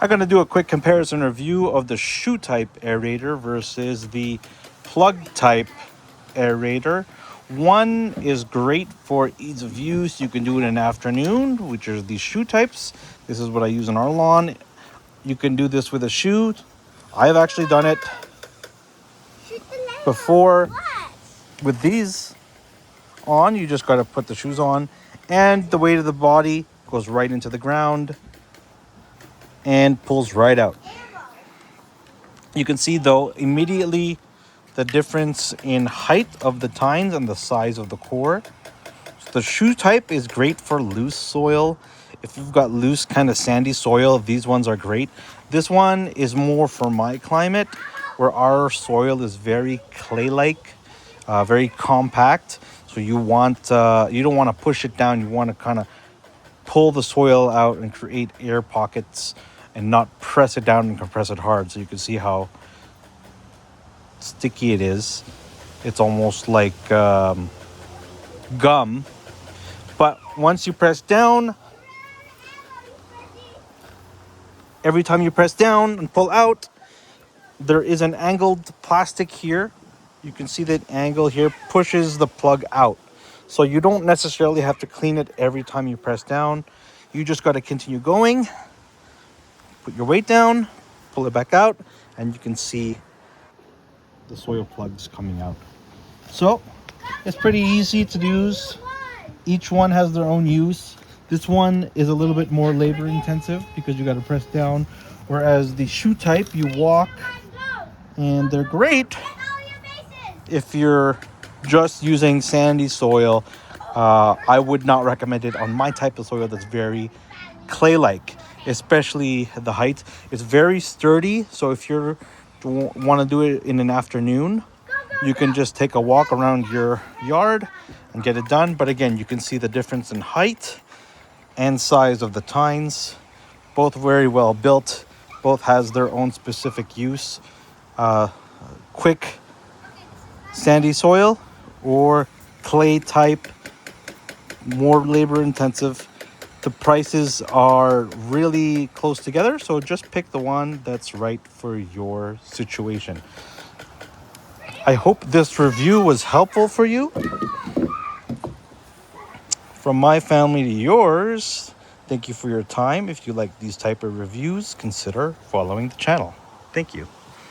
I'm going to do a quick comparison review of the shoe type aerator versus the plug type aerator. One is great for ease of use. You can do it in the afternoon, which are the shoe types. This is what I use on our lawn. You can do this with a shoe. I've actually done it before with these on. You just got to put the shoes on, and the weight of the body goes right into the ground and pulls right out. You can see though immediately the difference in height of the tines and the size of the core. So the shoe type is great for loose soil. If you've got loose kind of sandy soil, these ones are great. This one is more for my climate, where our soil is very clay-like, very compact. So you don't want to push it down. You want to kind of pull the soil out and create air pockets and not press it down and compress it hard. So you can see how sticky it is. It's almost like gum. But once you press down, every time you press down and pull out, there is an angled plastic here. You can see that angle here pushes the plug out. So you don't necessarily have to clean it every time you press down. You just got to continue going. Put your weight down, pull it back out, and you can see the soil plugs coming out. So it's pretty easy to use. Each one has their own use. This one is a little bit more labor intensive because you got to press down, whereas the shoe type, you walk, and they're great if you're just using sandy soil. I would not recommend it on my type of soil that's very clay-like, especially the height. It's very sturdy, so if you want to do it in an afternoon, you can just take a walk around your yard and get it done. But again, you can see the difference in height and size of the tines. Both very well built. Both has their own specific use. Quick sandy soil or clay type, more labor intensive. The prices are really close together, so just pick the one that's right for your situation. I hope this review was helpful for you. From my family to yours, thank you for your time. If you like these type of reviews, consider following the channel. Thank you.